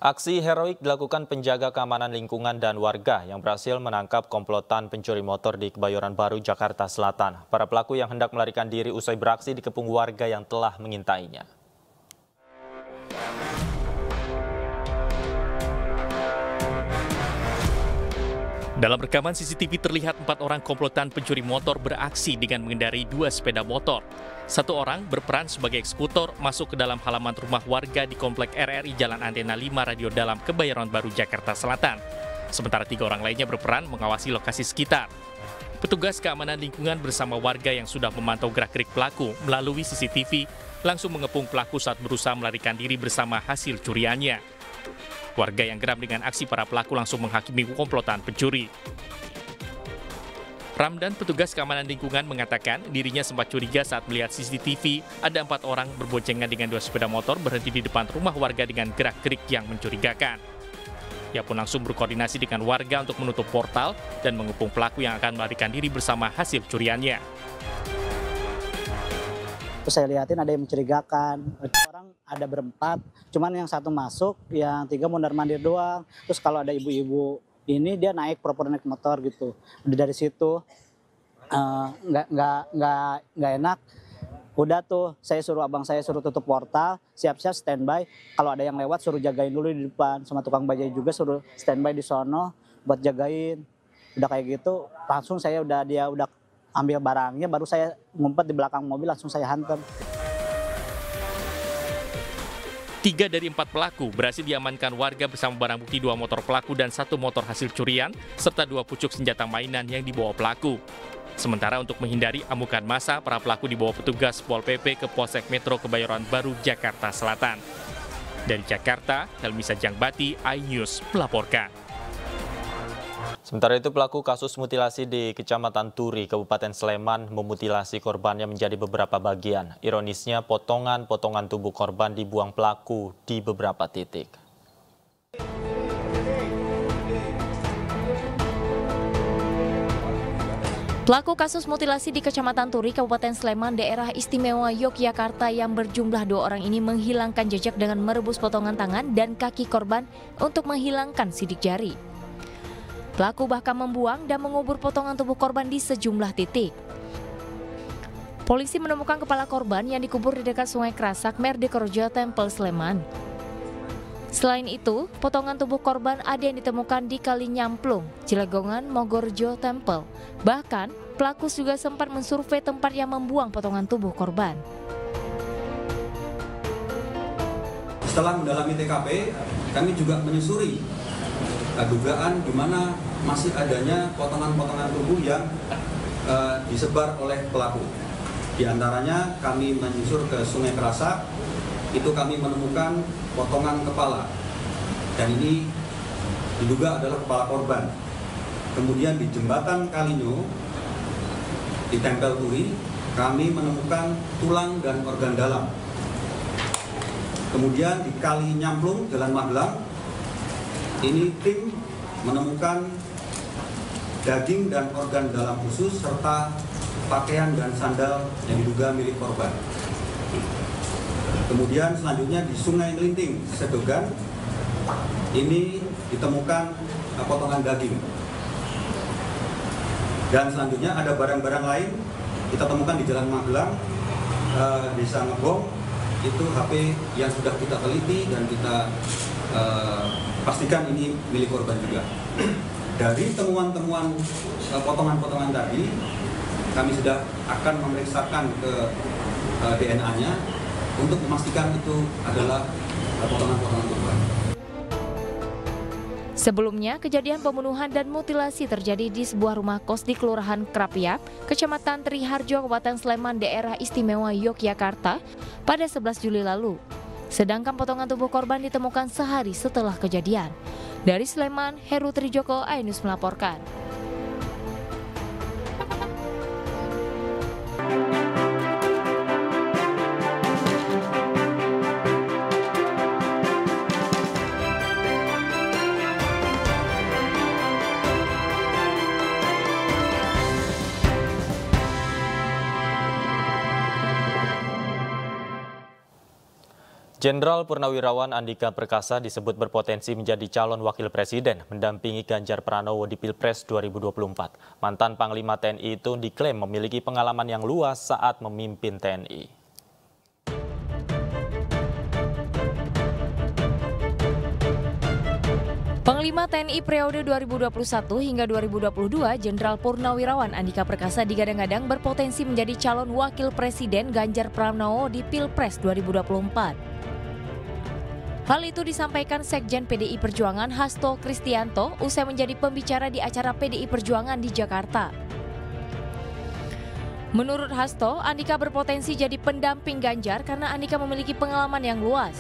Aksi heroik dilakukan penjaga keamanan lingkungan dan warga yang berhasil menangkap komplotan pencuri motor di Kebayoran Baru, Jakarta Selatan. Para pelaku yang hendak melarikan diri usai beraksi dikepung warga yang telah mengintainya. Dalam rekaman CCTV terlihat 4 orang komplotan pencuri motor beraksi dengan mengendarai 2 sepeda motor. 1 orang berperan sebagai eksekutor masuk ke dalam halaman rumah warga di Komplek RRI Jalan Antena 5 Radio Dalam Kebayoran Baru, Jakarta Selatan. Sementara 3 orang lainnya berperan mengawasi lokasi sekitar. Petugas keamanan lingkungan bersama warga yang sudah memantau gerak-gerik pelaku melalui CCTV langsung mengepung pelaku saat berusaha melarikan diri bersama hasil curiannya. Warga yang geram dengan aksi para pelaku langsung menghakimi komplotan pencuri. Ramdan, petugas keamanan lingkungan, mengatakan dirinya sempat curiga saat melihat CCTV ada 4 orang berboncengan dengan 2 sepeda motor berhenti di depan rumah warga dengan gerak-gerik yang mencurigakan. Ia pun langsung berkoordinasi dengan warga untuk menutup portal dan mengepung pelaku yang akan melarikan diri bersama hasil curiannya. Terus saya lihatin ada yang mencurigakan, orang ada berempat, cuman yang 1 masuk, yang 3 mondar-mandir doang. Terus kalau ada ibu-ibu ini dia naik proper naik motor gitu. Udah dari situ nggak enak. Udah tuh abang saya suruh tutup portal, siap-siap standby. Kalau ada yang lewat suruh jagain dulu di depan, sama tukang bajai juga suruh standby di sono buat jagain. Udah kayak gitu, langsung dia udah ambil barangnya, baru saya ngumpet di belakang mobil, langsung saya hantam. 3 dari 4 pelaku berhasil diamankan warga bersama barang bukti 2 motor pelaku dan 1 motor hasil curian, serta 2 pucuk senjata mainan yang dibawa pelaku. Sementara untuk menghindari amukan massa, para pelaku dibawa petugas Pol PP ke Polsek Metro Kebayoran Baru, Jakarta Selatan. Dari Jakarta, Helmi Sajangbati, iNews melaporkan. Sementara itu, pelaku kasus mutilasi di Kecamatan Turi, Kabupaten Sleman memutilasi korbannya menjadi beberapa bagian. Ironisnya, potongan-potongan tubuh korban dibuang pelaku di beberapa titik. Pelaku kasus mutilasi di Kecamatan Turi, Kabupaten Sleman, Daerah Istimewa Yogyakarta yang berjumlah 2 orang ini menghilangkan jejak dengan merebus potongan tangan dan kaki korban untuk menghilangkan sidik jari. Pelaku bahkan membuang dan mengubur potongan tubuh korban di sejumlah titik. Polisi menemukan kepala korban yang dikubur di dekat Sungai Krasak, Merdekarejo, Tempel, Sleman. Selain itu, potongan tubuh korban ada yang ditemukan di Kali Nyamplung, Cilegongan, Mogorejo, Tempel. Bahkan, pelaku juga sempat mensurvei tempat yang membuang potongan tubuh korban. Setelah mendalami TKP, kami juga menyusuri dugaan di mana masih adanya potongan-potongan tubuh yang disebar oleh pelaku. Di antaranya kami menyusur ke Sungai Krasak, itu kami menemukan potongan kepala, dan ini diduga adalah kepala korban. Kemudian di Jembatan Kalinyo, di Tempel Turi, kami menemukan tulang dan organ dalam. Kemudian di Kali Nyamplung, Jalan Magelang, ini tim menemukan daging dan organ dalam khusus serta pakaian dan sandal yang diduga milik korban. Kemudian selanjutnya di Sungai Ngelinting, Sedogan, ini ditemukan potongan daging. Dan selanjutnya ada barang-barang lain kita temukan di Jalan Magelang, Desa Ngebong, itu HP yang sudah kita teliti dan kita pastikan ini milik korban juga. Dari temuan-temuan potongan-potongan tadi, kami sudah akan memeriksakan ke DNA-nya untuk memastikan itu adalah potongan-potongan korban. Sebelumnya, kejadian pembunuhan dan mutilasi terjadi di sebuah rumah kos di Kelurahan Krapiak, Kecamatan Triharjo, Kabupaten Sleman, Daerah Istimewa Yogyakarta pada 11 Juli lalu. Sedangkan potongan tubuh korban ditemukan sehari setelah kejadian. Dari Sleman, Heru Trijoko, iNews melaporkan. Jenderal Purnawirawan Andika Perkasa disebut berpotensi menjadi calon wakil presiden mendampingi Ganjar Pranowo di Pilpres 2024. Mantan Panglima TNI itu diklaim memiliki pengalaman yang luas saat memimpin TNI. Panglima TNI periode 2021 hingga 2022, Jenderal Purnawirawan Andika Perkasa digadang-gadang berpotensi menjadi calon wakil presiden Ganjar Pranowo di Pilpres 2024. Hal itu disampaikan Sekjen PDI Perjuangan Hasto Kristianto usai menjadi pembicara di acara PDI Perjuangan di Jakarta. Menurut Hasto, Andika berpotensi jadi pendamping Ganjar karena Andika memiliki pengalaman yang luas.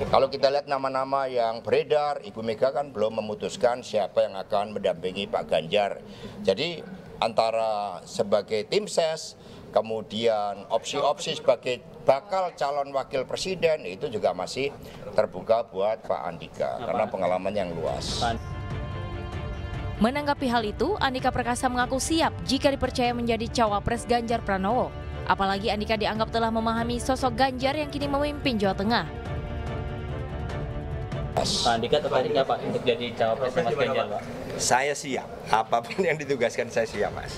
Kalau kita lihat nama-nama yang beredar, Ibu Mega kan belum memutuskan siapa yang akan mendampingi Pak Ganjar. Jadi antara sebagai tim ses, kemudian opsi-opsi sebagai bakal calon wakil presiden itu juga masih terbuka buat Pak Andika karena pengalaman yang luas. Menanggapi hal itu, Andika Perkasa mengaku siap jika dipercaya menjadi cawapres Ganjar Pranowo. Apalagi Andika dianggap telah memahami sosok Ganjar yang kini memimpin Jawa Tengah. Pak Andika tertarik nggak Pak untuk jadi cawapres Mas Ganjar, Pak? Saya siap, apapun yang ditugaskan saya siap, Mas.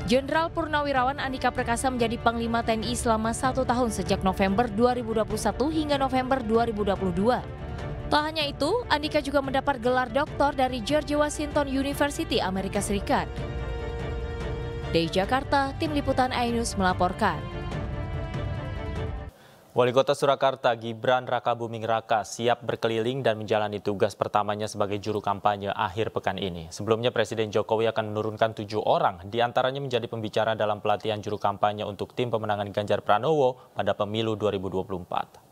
Jenderal Purnawirawan Andika Perkasa menjadi Panglima TNI selama 1 tahun sejak November 2021 hingga November 2022. Tak hanya itu, Andika juga mendapat gelar doktor dari George Washington University, Amerika Serikat. Dari Jakarta, Tim Liputan iNews melaporkan. Wali Kota Surakarta Gibran Rakabuming Raka siap berkeliling dan menjalani tugas pertamanya sebagai juru kampanye akhir pekan ini. Sebelumnya Presiden Jokowi akan menurunkan 7 orang, diantaranya menjadi pembicara dalam pelatihan juru kampanye untuk tim pemenangan Ganjar Pranowo pada pemilu 2024.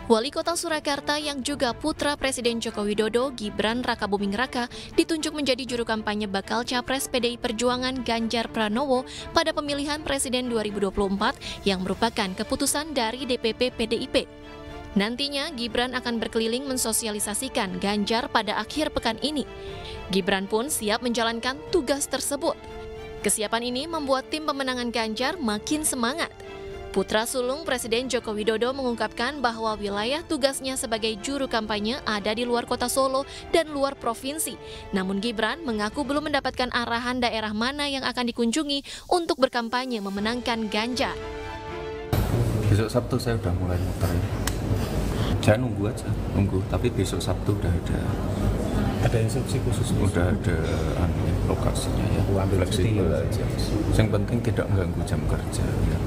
Wali Kota Surakarta yang juga putra Presiden Joko Widodo, Gibran Rakabuming Raka, ditunjuk menjadi juru kampanye bakal Capres PDI Perjuangan Ganjar Pranowo pada pemilihan Presiden 2024 yang merupakan keputusan dari DPP PDIP. Nantinya, Gibran akan berkeliling mensosialisasikan Ganjar pada akhir pekan ini. Gibran pun siap menjalankan tugas tersebut. Kesiapan ini membuat tim pemenangan Ganjar makin semangat. Putra sulung Presiden Joko Widodo mengungkapkan bahwa wilayah tugasnya sebagai juru kampanye ada di luar kota Solo dan luar provinsi. Namun Gibran mengaku belum mendapatkan arahan daerah mana yang akan dikunjungi untuk berkampanye memenangkan Ganjar. Besok Sabtu saya udah mulai muter. Saya nunggu aja, tapi besok Sabtu udah ada. Ada instruksi khusus? Udah ada lokasinya ya, fleksibel aja. Yang penting tidak mengganggu jam kerja. Ya.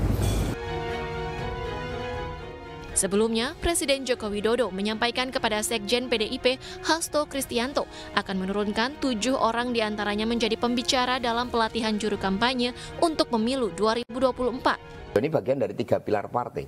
Sebelumnya, Presiden Joko Widodo menyampaikan kepada Sekjen PDIP Hasto Kristianto akan menurunkan 7 orang diantaranya menjadi pembicara dalam pelatihan juru kampanye untuk pemilu 2024. Ini bagian dari 3 pilar partai,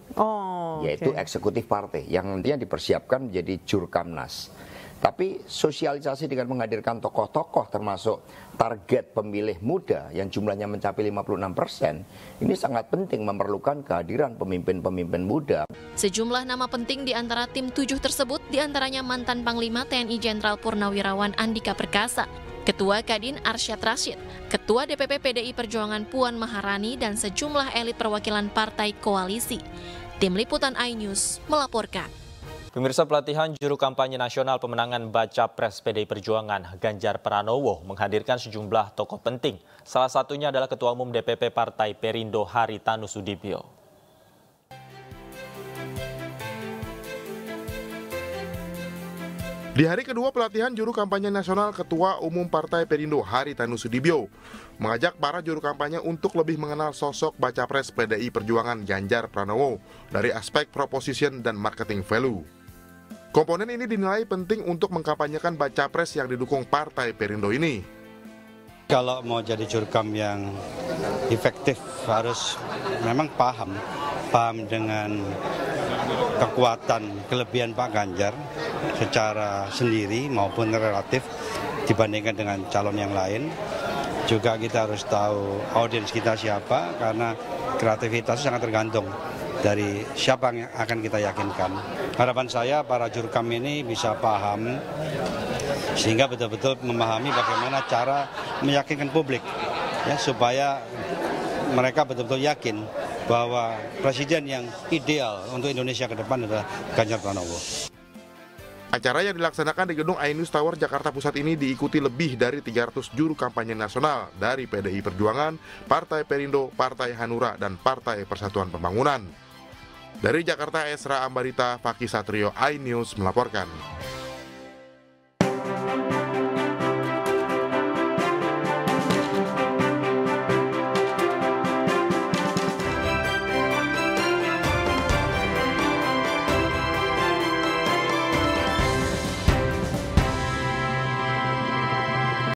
yaitu eksekutif partai yang nantinya dipersiapkan menjadi jurkamnas. Tapi sosialisasi dengan menghadirkan tokoh-tokoh termasuk target pemilih muda yang jumlahnya mencapai 56%, ini sangat penting memerlukan kehadiran pemimpin-pemimpin muda. Sejumlah nama penting di antara tim 7 tersebut diantaranya mantan Panglima TNI Jenderal Purnawirawan Andika Perkasa, Ketua Kadin Arsyad Rashid, Ketua DPP PDI Perjuangan Puan Maharani, dan sejumlah elit perwakilan partai koalisi. Tim Liputan iNews melaporkan. Pemirsa, pelatihan juru kampanye nasional pemenangan Baca Pres PDI Perjuangan Ganjar Pranowo menghadirkan sejumlah tokoh penting. Salah satunya adalah Ketua Umum DPP Partai Perindo Haritanu Sudibyo. Di hari kedua pelatihan juru kampanye nasional, Ketua Umum Partai Perindo Haritanu Sudibyo mengajak para juru kampanye untuk lebih mengenal sosok Baca Pres PDI Perjuangan Ganjar Pranowo dari aspek proposition dan marketing value. Komponen ini dinilai penting untuk mengkampanyekan Baca Pres yang didukung Partai Perindo ini. Kalau mau jadi jurkam yang efektif harus memang paham dengan kekuatan kelebihan Pak Ganjar secara sendiri maupun relatif dibandingkan dengan calon yang lain. Juga kita harus tahu audiens kita siapa, karena kreativitas sangat tergantung dari siapa yang akan kita yakinkan. Harapan saya para jurkam ini bisa paham sehingga betul-betul memahami bagaimana cara meyakinkan publik ya, supaya mereka betul-betul yakin bahwa presiden yang ideal untuk Indonesia ke depan adalah Ganjar Pranowo. Acara yang dilaksanakan di gedung Ainus Tower Jakarta Pusat ini diikuti lebih dari 300 juru kampanye nasional dari PDI Perjuangan, Partai Perindo, Partai Hanura, dan Partai Persatuan Pembangunan. Dari Jakarta, Esra Ambarita, Fakih Satrio, iNews melaporkan.